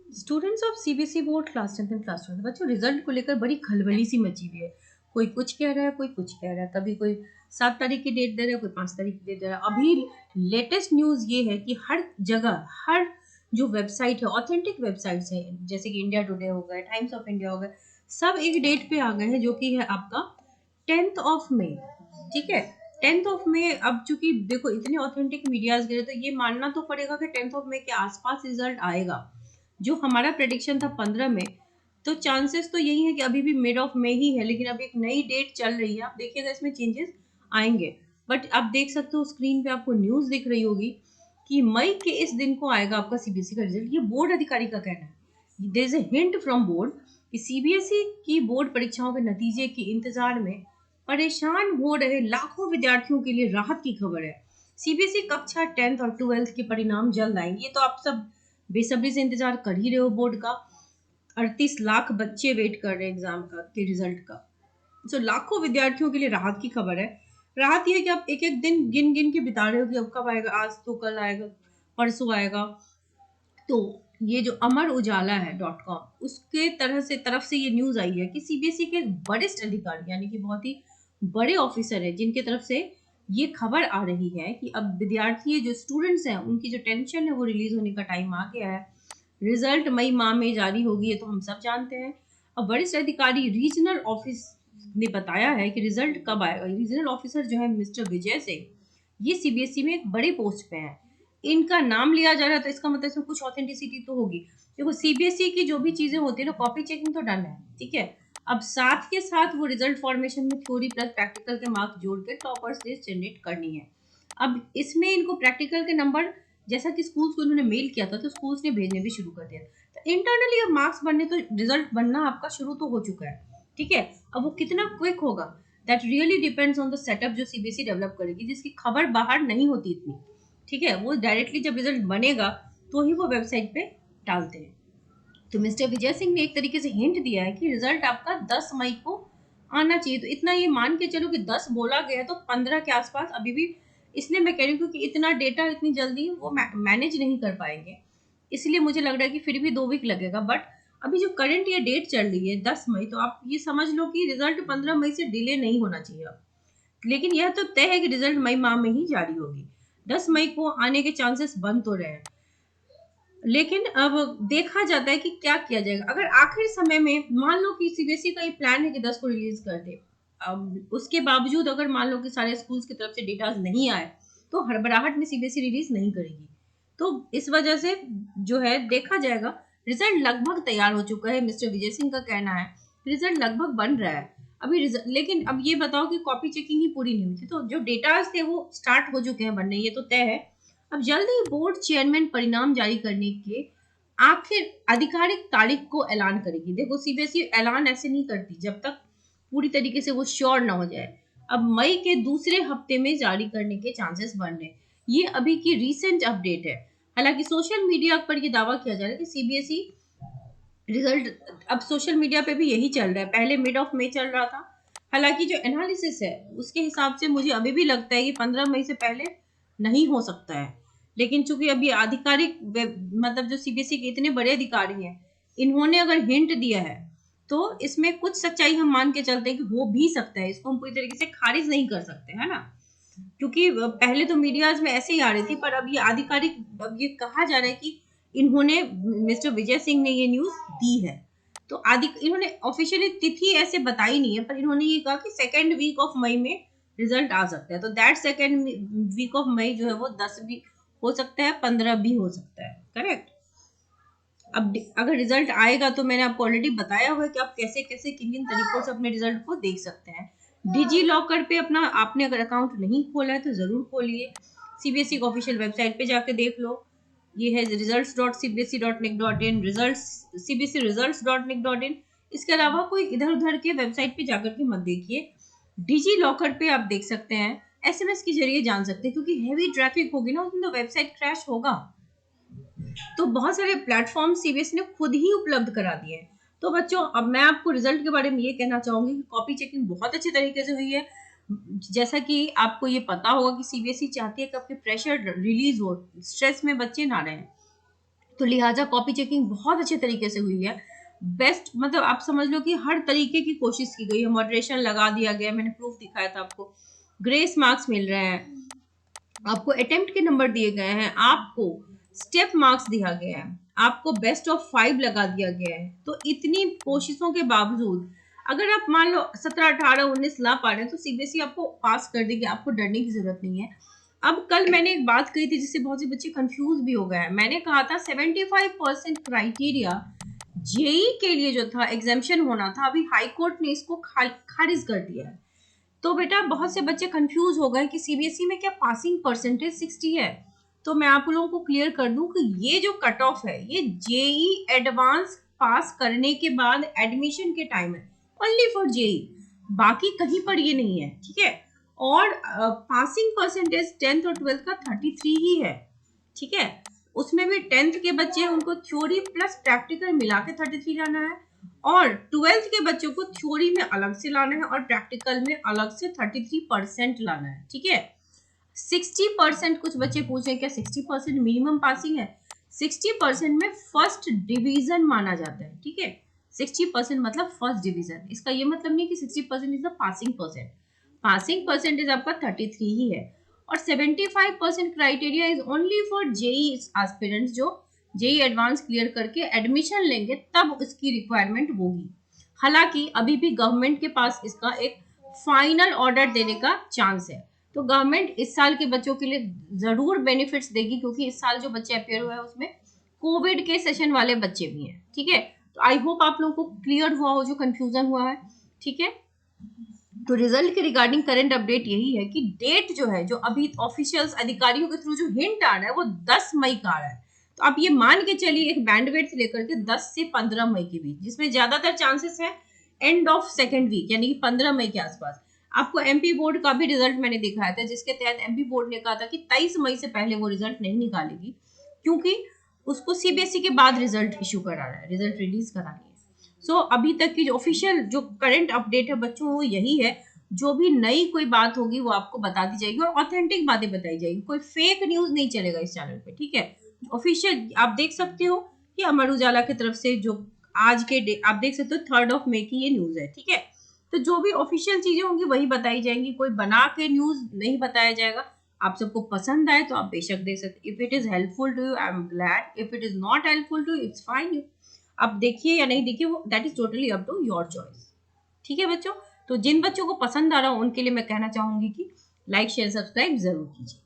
Students of CBSE board class 10 and class 12 बच्चों result को लेकर बड़ी खलबली सी मची हुई है। कोई कुछ कह रहा है, कोई कुछ कह रहा है। कभी कोई 7 तारीख की डेट दे रहा है, कोई 5 तारीख की डेट दे रहा है। अभी लेटेस्ट न्यूज ये है कि हर जगह, हर जो वेबसाइट है, ऑथेंटिक वेबसाइट्स है, जैसे कि इंडिया टुडे हो गए, टाइम्स ऑफ इंडिया हो गए, सब एक डेट पे आ गए हैं जो कि है आपका 10th ऑफ मई। ठीक है, 10th ऑफ मई। अब चूंकि देखो इतने ऑथेंटिक मीडियाज गए तो ये मानना तो पड़ेगा कि 10th ऑफ मई के आसपास रिजल्ट आएगा। जो हमारा प्रेडिक्शन था 15 में, तो चांसेस तो यही है कि अभी भी मिड ऑफ मई ही है, लेकिन अब एक नई डेट चल रही है। आप देखिएगा इसमें चेंजेस आएंगे। बट आप देख सकते हो स्क्रीन पे आपको न्यूज दिख रही होगी कि मई के इस दिन को आएगा आपका सीबीएसई का रिजल्ट। ये बोर्ड अधिकारी का कहना है। There is a hint from board कि सीबीएसई की बोर्ड परीक्षाओं के नतीजे के इंतजार में परेशान हो रहे लाखों विद्यार्थियों के लिए राहत की खबर है। सीबीएसई कक्षा 10th और 12th के परिणाम जल्द आएंगे। ये तो आप सब बेसब्री से इंतजार कर ही रहे हो बोर्ड का। 38 लाख बच्चे वेट कर रहे हैं एग्जाम का के रिजल्ट का। सो लाखों विद्यार्थियों के लिए राहत की खबर है। राहत यह है कि आप एक एक दिन गिन गिन के बिता रहे हो कि अब कब आएगा, आज तो कल आएगा, परसों आएगा। तो ये जो अमर उजाला है .com, उसके तरफ से ये न्यूज आई है कि सीबीएसई के वरिष्ठ अधिकारी यानी कि बहुत ही बड़े ऑफिसर है जिनके तरफ से ये खबर आ रही है कि अब विद्यार्थी जो स्टूडेंट्स हैं उनकी जो टेंशन है वो रिलीज होने का टाइम आ गया है। रिजल्ट मई माह में जारी होगी, ये तो हम सब जानते हैं। अब वरिष्ठ अधिकारी रीजनल ऑफिस ने बताया है कि रिजल्ट कब आएगा। रीजनल ऑफिसर जो है मिस्टर विजय सिंह, ये सीबीएसई में एक बड़े पोस्ट पे हैं। इनका नाम लिया जा रहा है तो इसका मतलब इसमें कुछ ऑथेंटिसिटी तो होगी। देखो सीबीएसई की जो भी चीजें होती है ना, कॉपी चेकिंग तो डन है, ठीक है। अब साथ के साथ वो रिजल्ट फॉर्मेशन में थ्योरी प्लस प्रैक्टिकल के मार्क्स जोड़ के टॉपर्स लिस्ट जनरेट करनी है। अब इसमें इनको प्रैक्टिकल के नंबर, जैसा कि स्कूल्स को इन्होंने मेल किया था तो स्कूल्स ने भेजने भी शुरू कर दिया। तो इंटरनली अब मार्क्स बनने, तो रिजल्ट बनना आपका शुरू तो हो चुका है, ठीक है। अब वो कितना क्विक होगा that really depends on the setup जो सीबीएसई डेवलप करेगी, जिसकी खबर बाहर नहीं होती इतनी, ठीक है। वो डायरेक्टली जब रिजल्ट बनेगा तो ही वो वेबसाइट पे डालते हैं। तो मिस्टर विजय सिंह ने एक तरीके से हिंट दिया है कि रिजल्ट आपका 10 मई को आना चाहिए। तो इतना ये मान के चलो कि 10 बोला गया तो 15 के आसपास अभी भी। इसलिए मैं कह रही हूँ कि इतना डेटा इतनी जल्दी वो मैनेज नहीं कर पाएंगे। इसलिए मुझे लग रहा है कि फिर भी 2 वीक लगेगा। बट अभी जो करंट ये डेट चल रही है 10 मई, तो आप ये समझ लो कि रिजल्ट 15 मई से डिले नहीं होना चाहिए अब। लेकिन यह तो तय है कि रिजल्ट मई माह में ही जारी होगी। 10 मई को आने के चांसेस बन तो रहे हैं, लेकिन अब देखा जाता है कि क्या किया जाएगा। अगर आखिर समय में मान लो कि सीबीएसई का ये प्लान है कि 10 को रिलीज कर दे, अब उसके बावजूद अगर मान लो कि सारे स्कूल्स की तरफ से डेटा नहीं आए, तो हड़बड़ाहट में सीबीएसई रिलीज नहीं करेगी। तो इस वजह से जो है देखा जाएगा। रिजल्ट लगभग तैयार हो चुका है, मिस्टर विजय सिंह का कहना है। रिजल्ट लगभग बन रहा है अभी लेकिन अब ये बताओ कि कॉपी चेकिंग ही पूरी नहीं हुई थी, तो जो डेटा थे वो स्टार्ट हो चुके हैं बनने, ये तो तय है। अब जल्द ही बोर्ड चेयरमैन परिणाम जारी करने के आखिर आधिकारिक तारीख को ऐलान करेगी। देखो सीबीएसई ऐलान ऐसे नहीं करती जब तक पूरी तरीके से वो श्योर ना हो जाए। अब मई के दूसरे हफ्ते में जारी करने के चांसेस बन रहे हैं। ये अभी की रीसेंट अपडेट है। हालांकि सोशल मीडिया पर ये दावा किया जा रहा है कि सीबीएसई रिजल्ट, अब सोशल मीडिया पे भी यही चल रहा है, पहले मिड ऑफ मई चल रहा था। हालांकि जो एनालिसिस है उसके हिसाब से मुझे अभी भी लगता है कि 15 मई से पहले नहीं हो सकता है। लेकिन चूंकि अभी आधिकारिक मतलब जो सीबीएसई के इतने बड़े अधिकारी हैं, इन्होंने अगर हिंट दिया है तो इसमें कुछ सच्चाई हम मान के चलते हैं कि हो भी सकता है। इसको हम पूरी तरीके से खारिज नहीं कर सकते, है ना। क्योंकि पहले तो मीडियाज में ऐसे ही आ रही थी, पर अब ये आधिकारिक, अब ये कहा जा रहा है कि इन्होंने, मिस्टर विजय सिंह ने ये न्यूज दी है। तो आदि इन्होंने ऑफिशियली तिथि ऐसे बताई नहीं है, पर इन्होंने ये कहा कि 2nd वीक ऑफ मई में रिजल्ट आ सकता है। तो that 2nd week of May जो है वो 10 भी हो सकता है, 15 भी हो सकता है, करेक्ट। अब अगर रिजल्ट आएगा तो मैंने आपको ऑलरेडी बताया हुआ है कि आप कैसे कैसे किन किन तरीकों से अपने रिजल्ट को देख सकते हैं। डिजी लॉकर पे अपना आपने अगर अकाउंट नहीं खोला है तो जरूर खोलिए। सीबीएसई की ऑफिशियल वेबसाइट पे जाके देख लो। ये है results.cbse.nic.in, रिजल्ट्स cbse results.nic.in। इसके अलावा कोई इधर उधर के वेबसाइट पे जाकर के मत देखिए। डिजी लॉकर पे आप देख सकते हैं, एसएमएस के जरिए जान सकते हैं, क्योंकि हैवी ट्रैफिक होगी ना उसमें तो वेबसाइट क्रैश होगा। तो बहुत सारे प्लेटफॉर्म सीबीएसई ने खुद ही उपलब्ध करा दिए हैं। तो बच्चों अब मैं आपको रिजल्ट के बारे में ये कहना चाहूंगी कि कॉपी चेकिंग बहुत अच्छी तरीके से हुई है। जैसा कि आपको ये पता होगा कि सीबीएसई चाहती है कि आपके प्रेशर रिलीज हो, स्ट्रेस में बच्चे ना रहें। तो लिहाजा कॉपी चेकिंग बहुत अच्छे तरीके से हुई है। बेस्ट मतलब आप समझ लो कि हर तरीके की कोशिश की गई है, मॉडरेशन लगा दिया गया, मैंने प्रूफ दिखाया था आपको, ग्रेस मार्क्स मिल रहे हैं आपको, अटेम्प्ट के नंबर दिए गए हैं आपको, स्टेप मार्क्स दिया गया है आपको, बेस्ट ऑफ 5 लगा दिया गया है। तो इतनी कोशिशों के बावजूद अगर आप मान लो 17 18 19 ला पा रहे हैं तो सीबीएसई आपको पास कर देगी, आपको डरने की जरूरत नहीं है। अब कल मैंने एक बात कही थी जिससे बहुत से बच्चे कंफ्यूज भी हो गए हैं। मैंने कहा था 75% क्राइटेरिया जेई के लिए जो था एग्जामिशन होना था, अभी हाई कोर्ट ने इसको खारिज कर दिया है। तो बेटा बहुत से बच्चे कंफ्यूज हो गए कि सीबीएसई में क्या पासिंग परसेंटेज 60 है। तो मैं आप लोगों को क्लियर कर दूं कि ये जो कट ऑफ है ये जेई एडवांस पास करने के बाद एडमिशन के टाइम है, ओनली फॉर जेई, बाकी कहीं पर ये नहीं है, ठीक है। और पासिंग परसेंटेज 10th और 12th का 33 ही है, ठीक है। उसमें भी 10th के बच्चे हैं उनको थ्योरी प्लस प्रैक्टिकल मिला के 33 लाना है, और 12th के बच्चों को थ्योरी में अलग से लाना है और प्रैक्टिकल में अलग से 33% लाना है, ठीक है। 60% कुछ बच्चे पूछ रहे हैं क्या 60% मिनिमम पासिंग है? 60% में फर्स्ट डिवीजन माना जाता है, ठीक है। 60% मतलब फर्स्ट डिवीजन, इसका ये मतलब नहीं कि 60% is the passing percent. Passing percentage आपका 33 ही है। और 75% criteria is only for JEE aspirants जो जेई एडवांस क्लियर करके एडमिशन लेंगे तब इसकी रिक्वायरमेंट होगी। हालांकि अभी भी गवर्नमेंट के पास इसका एक फाइनल ऑर्डर देने का चांस है। तो गवर्नमेंट इस साल के बच्चों के लिए जरूर बेनिफिट्स देगी, क्योंकि इस साल जो बच्चे अपेयर हुए हैं उसमें कोविड के सेशन वाले बच्चे भी हैं, ठीक है। तो आई होप आप लोगों को क्लियर हुआ हो जो कंफ्यूजन हुआ है, ठीक है। तो रिजल्ट के रिगार्डिंग करंट अपडेट यही है कि डेट जो है, जो अभी ऑफिशियल्स अधिकारियों के थ्रू जो हिंट आ रहा है वो 10 मई का आ रहा है। तो आप ये मान के चलिए एक बैंडविड्थ लेकर के 10 से 15 मई के बीच, जिसमें ज्यादातर चांसेस है एंड ऑफ सेकेंड वीक यानी कि 15 मई के आसपास। आपको एमपी बोर्ड का भी रिजल्ट मैंने दिखाया था, जिसके तहत एमपी बोर्ड ने कहा था कि 23 मई से पहले वो रिजल्ट नहीं निकालेगी, क्योंकि उसको सीबीएसई के बाद रिजल्ट इशू करा रहा है, रिजल्ट रिलीज करानी है। सो अभी तक की जो ऑफिशियल जो करंट अपडेट है बच्चों वो यही है। जो भी नई कोई बात होगी वो आपको बता दी जाएगी और ऑथेंटिक बातें बताई जाएगी, कोई फेक न्यूज नहीं चलेगा इस चैनल पे, ठीक है। ऑफिशियल आप देख सकते हो कि अमर उजाला की तरफ से जो आज के आप देख सकते हो 3 मई की ये न्यूज है, ठीक है। तो जो भी ऑफिशियल चीजें होंगी वही बताई जाएंगी, कोई बना के न्यूज नहीं बताया जाएगा। आप सबको पसंद आए तो आप बेशक देख सकते, if it is helpful to you I am glad, if it is not helpful to it's fine, you आप देखिए या नहीं देखिए वो that is totally up to your choice, ठीक है बच्चों। तो जिन बच्चों को पसंद आ रहा हो उनके लिए मैं कहना चाहूंगी कि लाइक शेयर सब्सक्राइब जरूर कीजिए।